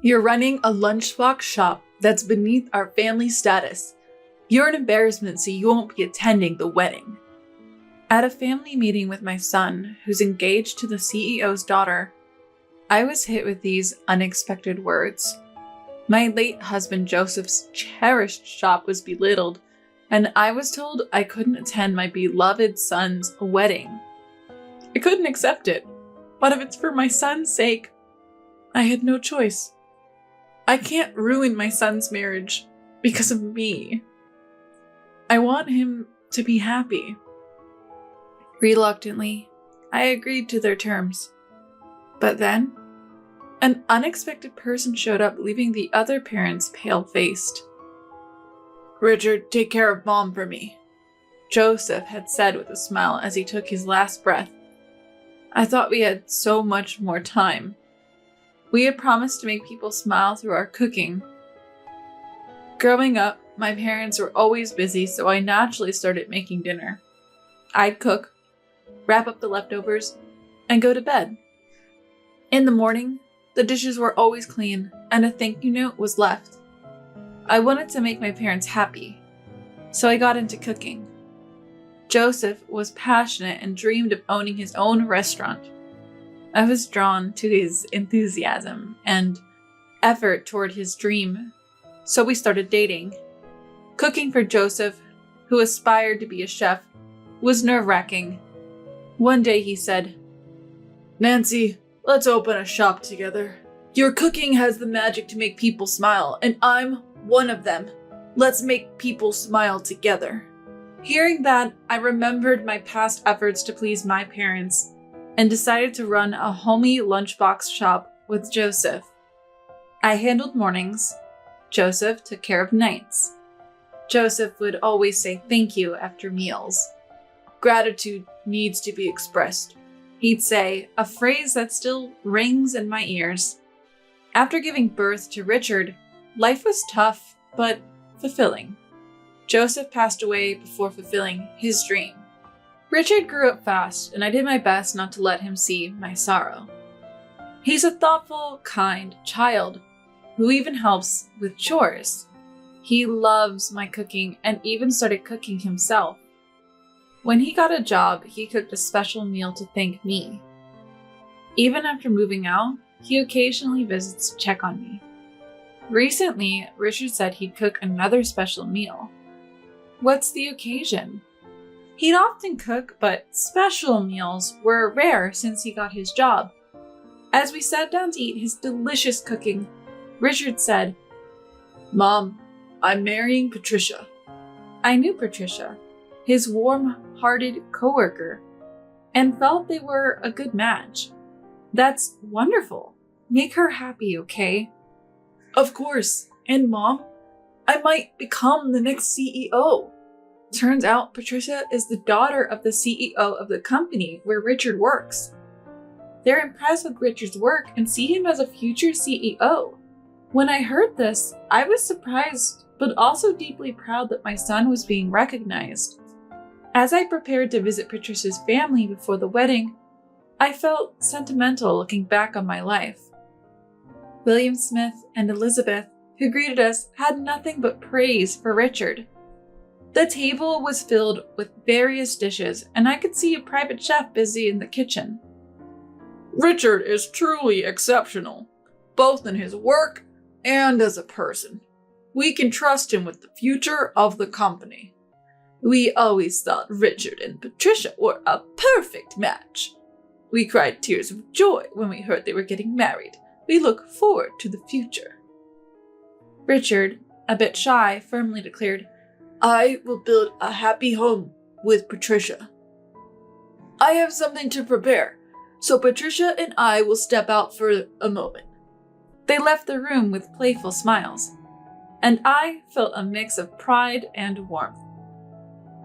You're running a lunchbox shop that's beneath our family status. You're an embarrassment, so you won't be attending the wedding. At a family meeting with my son, who's engaged to the CEO's daughter, I was hit with these unexpected words. My late husband Joseph's cherished shop was belittled, and I was told I couldn't attend my beloved son's wedding. I couldn't accept it, but if it's for my son's sake, I had no choice. I can't ruin my son's marriage because of me. I want him to be happy. Reluctantly, I agreed to their terms. But then, an unexpected person showed up, leaving the other parents pale-faced. "Richard, take care of Mom for me," Joseph had said with a smile as he took his last breath. I thought we had so much more time. We had promised to make people smile through our cooking. Growing up, my parents were always busy, so I naturally started making dinner. I'd cook, wrap up the leftovers, and go to bed. In the morning, the dishes were always clean, and a thank you note was left. I wanted to make my parents happy, so I got into cooking. Joseph was passionate and dreamed of owning his own restaurant. I was drawn to his enthusiasm and effort toward his dream, so we started dating. Cooking for Joseph, who aspired to be a chef, was nerve-wracking. One day he said, "Nancy, let's open a shop together. Your cooking has the magic to make people smile, and I'm one of them. Let's make people smile together." Hearing that, I remembered my past efforts to please my parents and decided to run a homey lunchbox shop with Joseph. I handled mornings. Joseph took care of nights. Joseph would always say thank you after meals. "Gratitude needs to be expressed," he'd say, a phrase that still rings in my ears. After giving birth to Richard, life was tough, but fulfilling. Joseph passed away before fulfilling his dream. Richard grew up fast, and I did my best not to let him see my sorrow. He's a thoughtful, kind child who even helps with chores. He loves my cooking and even started cooking himself. When he got a job, he cooked a special meal to thank me. Even after moving out, he occasionally visits to check on me. Recently, Richard said he'd cook another special meal. What's the occasion? He'd often cook, but special meals were rare since he got his job. As we sat down to eat his delicious cooking, Richard said, "Mom, I'm marrying Patricia." I knew Patricia, his warm-hearted coworker, and felt they were a good match. "That's wonderful. Make her happy, okay?" "Of course. And Mom, I might become the next CEO. Turns out Patricia is the daughter of the CEO of the company where Richard works. They're impressed with Richard's work and see him as a future CEO. When I heard this, I was surprised, but also deeply proud that my son was being recognized. As I prepared to visit Patricia's family before the wedding, I felt sentimental looking back on my life. William Smith and Elizabeth, who greeted us, had nothing but praise for Richard. The table was filled with various dishes, and I could see a private chef busy in the kitchen. "Richard is truly exceptional, both in his work and as a person. We can trust him with the future of the company. We always thought Richard and Patricia were a perfect match. We cried tears of joy when we heard they were getting married. We look forward to the future." Richard, a bit shy, firmly declared, "I will build a happy home with Patricia. I have something to prepare, so Patricia and I will step out for a moment." They left the room with playful smiles, and I felt a mix of pride and warmth.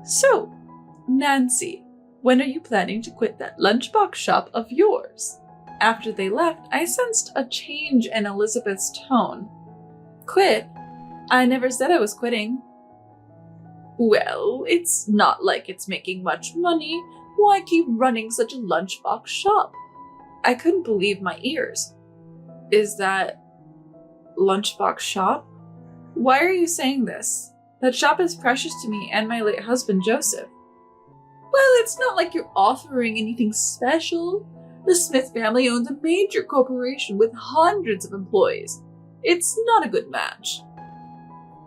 "So, Nancy, when are you planning to quit that lunchbox shop of yours?" After they left, I sensed a change in Elizabeth's tone. "Quit? I never said I was quitting." "Well, it's not like it's making much money. Why keep running such a lunchbox shop?" I couldn't believe my ears. "Is that lunchbox shop? Why are you saying this? That shop is precious to me and my late husband, Joseph. Well, it's not like you're offering anything special. The Smith family owns a major corporation with hundreds of employees. It's not a good match.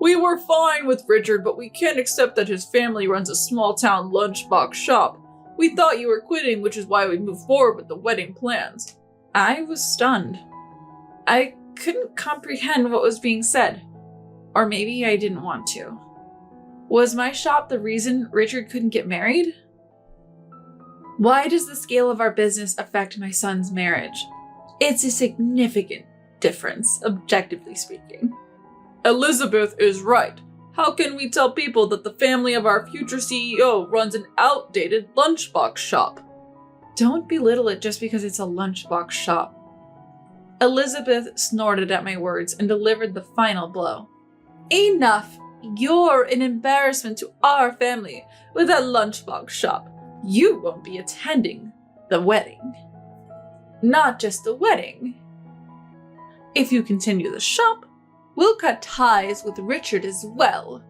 We were fine with Richard, but we can't accept that his family runs a small-town lunchbox shop. We thought you were quitting, which is why we moved forward with the wedding plans. I was stunned. I couldn't comprehend what was being said. Or maybe I didn't want to. Was my shop the reason Richard couldn't get married? Why does the scale of our business affect my son's marriage? It's a significant difference, objectively speaking. Elizabeth is right. How can we tell people that the family of our future CEO runs an outdated lunchbox shop? Don't belittle it just because it's a lunchbox shop. Elizabeth snorted at my words and delivered the final blow. Enough! You're an embarrassment to our family with that lunchbox shop. You won't be attending the wedding. Not just the wedding. If you continue the shop, we'll cut ties with Richard as well.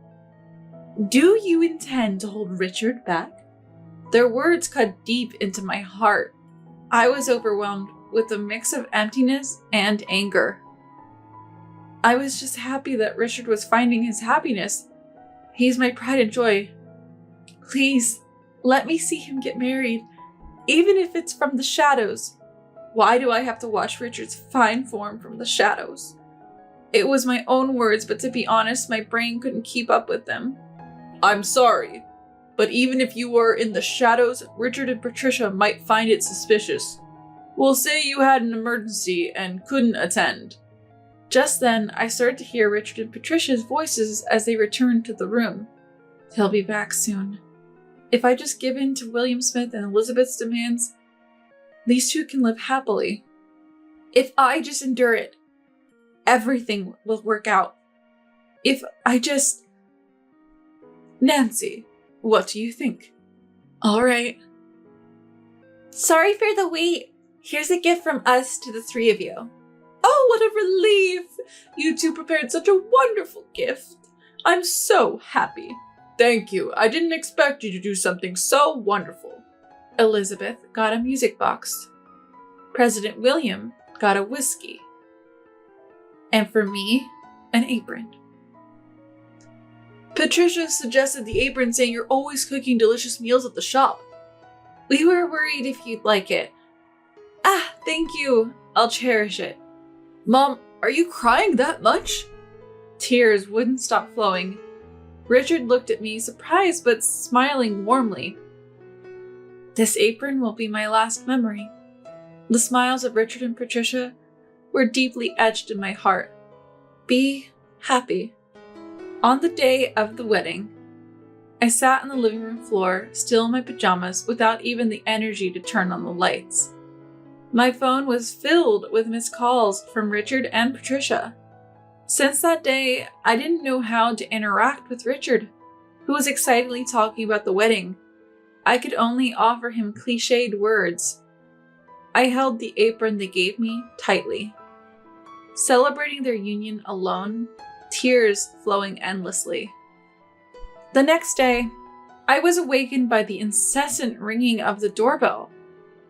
Do you intend to hold Richard back? Their words cut deep into my heart. I was overwhelmed with a mix of emptiness and anger. I was just happy that Richard was finding his happiness. He's my pride and joy. Please, let me see him get married, even if it's from the shadows. Why do I have to watch Richard's fine form from the shadows? It was my own words, but to be honest, my brain couldn't keep up with them. I'm sorry, but even if you were in the shadows, Richard and Patricia might find it suspicious. We'll say you had an emergency and couldn't attend. Just then, I started to hear Richard and Patricia's voices as they returned to the room. They'll be back soon. If I just give in to William Smith and Elizabeth's demands, these two can live happily. If I just endure it, everything will work out. If I just... Nancy, what do you think? All right. Sorry for the wait. Here's a gift from us to the three of you. Oh, what a relief! You two prepared such a wonderful gift. I'm so happy. Thank you. I didn't expect you to do something so wonderful. Elizabeth got a music box. President William got a whiskey. And for me, an apron. Patricia suggested the apron, saying you're always cooking delicious meals at the shop. We were worried if you'd like it. Ah, thank you. I'll cherish it. Mom, are you crying that much? Tears wouldn't stop flowing. Richard looked at me, surprised but smiling warmly. This apron will be my last memory. The smiles of Richard and Patricia were deeply etched in my heart. Be happy. On the day of the wedding, I sat on the living room floor, still in my pajamas, without even the energy to turn on the lights. My phone was filled with missed calls from Richard and Patricia. Since that day, I didn't know how to interact with Richard, who was excitedly talking about the wedding. I could only offer him cliched words. I held the apron they gave me tightly. Celebrating their union alone, tears flowing endlessly. The next day, I was awakened by the incessant ringing of the doorbell.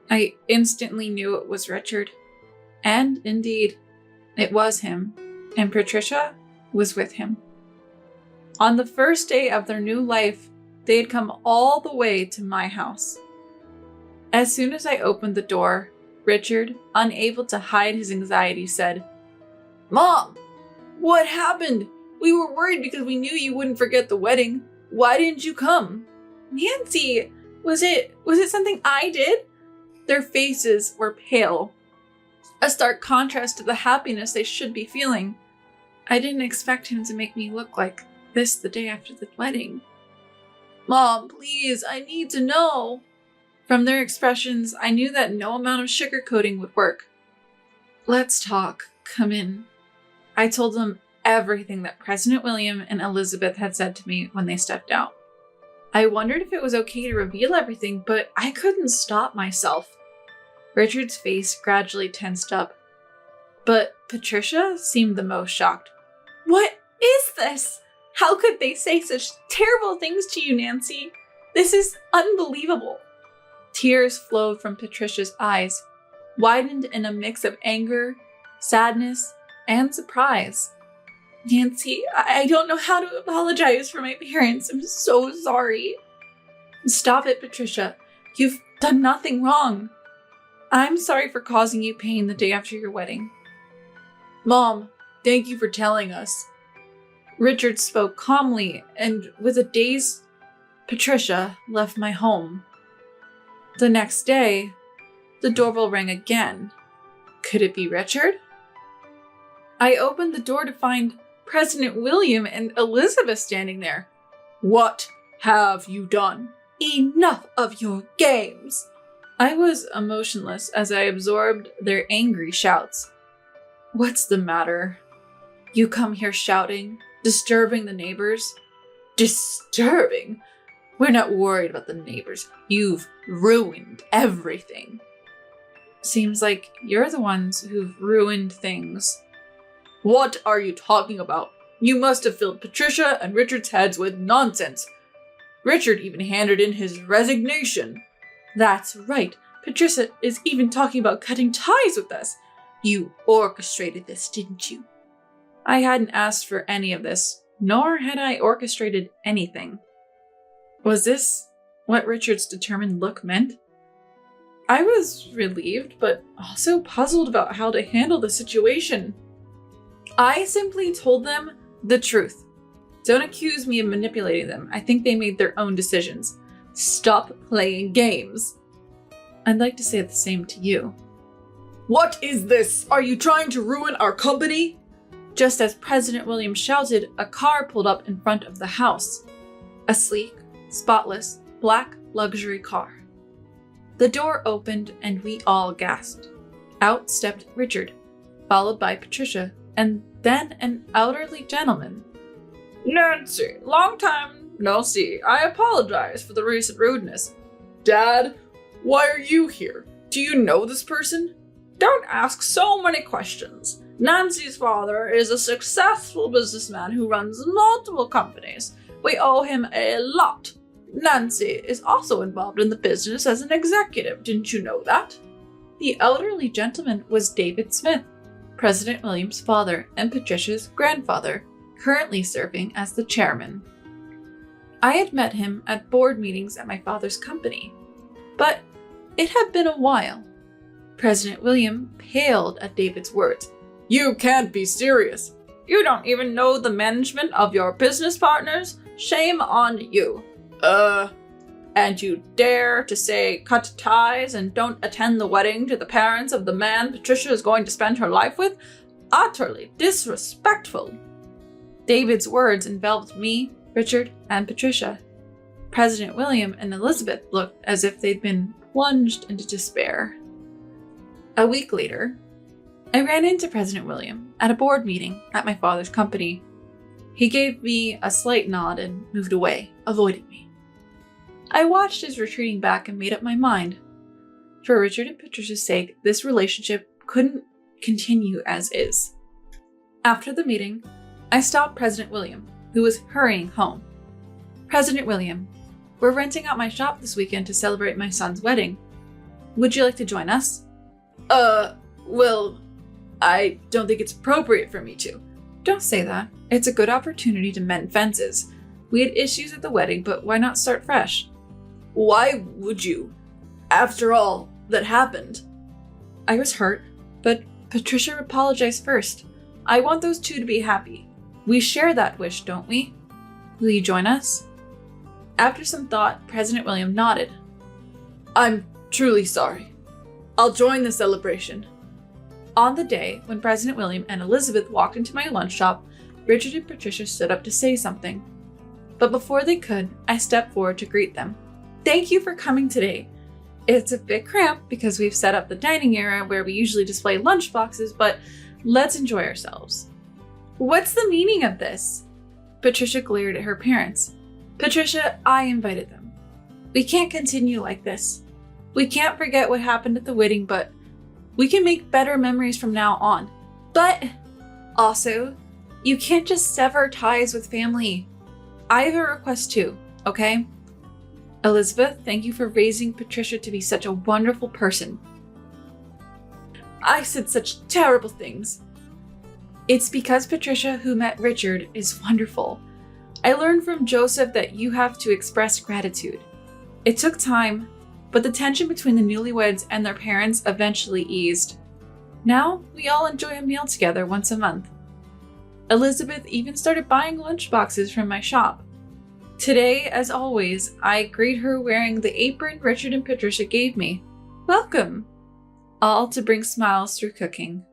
I instantly knew it was Richard. And indeed, it was him, and Patricia was with him. On the first day of their new life, they had come all the way to my house. As soon as I opened the door, Richard, unable to hide his anxiety, said, Mom, what happened? We were worried because we knew you wouldn't forget the wedding. Why didn't you come? Nancy, was it something I did? Their faces were pale, a stark contrast to the happiness they should be feeling. I didn't expect him to make me look like this the day after the wedding. Mom, please, I need to know. From their expressions, I knew that no amount of sugarcoating would work. Let's talk. Come in. I told them everything that President William and Elizabeth had said to me when they stepped out. I wondered if it was okay to reveal everything, but I couldn't stop myself. Richard's face gradually tensed up. But Patricia seemed the most shocked. What is this? How could they say such terrible things to you, Nancy? This is unbelievable. Tears flowed from Patricia's eyes, widened in a mix of anger, sadness, and surprise. Nancy, I don't know how to apologize for my parents. I'm so sorry. Stop it, Patricia. You've done nothing wrong. I'm sorry for causing you pain the day after your wedding. Mom, thank you for telling us. Richard spoke calmly, and with a dazed Patricia left my home. The next day, the doorbell rang again. Could it be Richard? I opened the door to find President William and Elizabeth standing there. What have you done? Enough of your games! I was emotionless as I absorbed their angry shouts. What's the matter? You come here shouting, disturbing the neighbors? Disturbing? We're not worried about the neighbors. You've ruined everything. Seems like you're the ones who've ruined things. What are you talking about? You must have filled Patricia and Richard's heads with nonsense. Richard even handed in his resignation. That's right. Patricia is even talking about cutting ties with us. You orchestrated this, didn't you? I hadn't asked for any of this, nor had I orchestrated anything. Was this what Richard's determined look meant? I was relieved, but also puzzled about how to handle the situation. I simply told them the truth. Don't accuse me of manipulating them. I think they made their own decisions. Stop playing games. I'd like to say the same to you. What is this? Are you trying to ruin our company? Just as President William shouted, a car pulled up in front of the house. A sleek, spotless, black luxury car. The door opened and we all gasped. Out stepped Richard, followed by Patricia, and then an elderly gentleman. Nancy, long time no see. I apologize for the recent rudeness. Dad, why are you here? Do you know this person? Don't ask so many questions. Nancy's father is a successful businessman who runs multiple companies. We owe him a lot. Nancy is also involved in the business as an executive. Didn't you know that? The elderly gentleman was David Smith, President William's father and Patricia's grandfather, currently serving as the chairman. I had met him at board meetings at my father's company, but it had been a while. President William paled at David's words. You can't be serious. You don't even know the management of your business partners? Shame on you. And you dare to say cut ties and don't attend the wedding to the parents of the man Patricia is going to spend her life with? Utterly disrespectful. David's words enveloped me, Richard, and Patricia. President William and Elizabeth looked as if they'd been plunged into despair. A week later, I ran into President William at a board meeting at my father's company. He gave me a slight nod and moved away, avoiding me. I watched his retreating back and made up my mind. For Richard and Patricia's sake, this relationship couldn't continue as is. After the meeting, I stopped President William, who was hurrying home. President William, we're renting out my shop this weekend to celebrate my son's wedding. Would you like to join us? Well, I don't think it's appropriate for me to. Don't say that. It's a good opportunity to mend fences. We had issues at the wedding, but why not start fresh? Why would you? After all that happened. I was hurt, but Patricia apologized first. I want those two to be happy. We share that wish, don't we? Will you join us? After some thought, President William nodded. I'm truly sorry. I'll join the celebration. On the day when President William and Elizabeth walked into my lunch shop, Richard and Patricia stood up to say something. But before they could, I stepped forward to greet them. Thank you for coming today. It's a bit cramped because we've set up the dining area where we usually display lunch boxes, but let's enjoy ourselves. What's the meaning of this? Patricia glared at her parents. Patricia, I invited them. We can't continue like this. We can't forget what happened at the wedding, but we can make better memories from now on. But also, you can't just sever ties with family. I have a request too, okay? Elizabeth, thank you for raising Patricia to be such a wonderful person. I said such terrible things. It's because Patricia, who met Richard, is wonderful. I learned from Joseph that you have to express gratitude. It took time, but the tension between the newlyweds and their parents eventually eased. Now, we all enjoy a meal together once a month. Elizabeth even started buying lunchboxes from my shop. Today, as always, I greet her wearing the apron Richard and Patricia gave me. Welcome! All to bring smiles through cooking.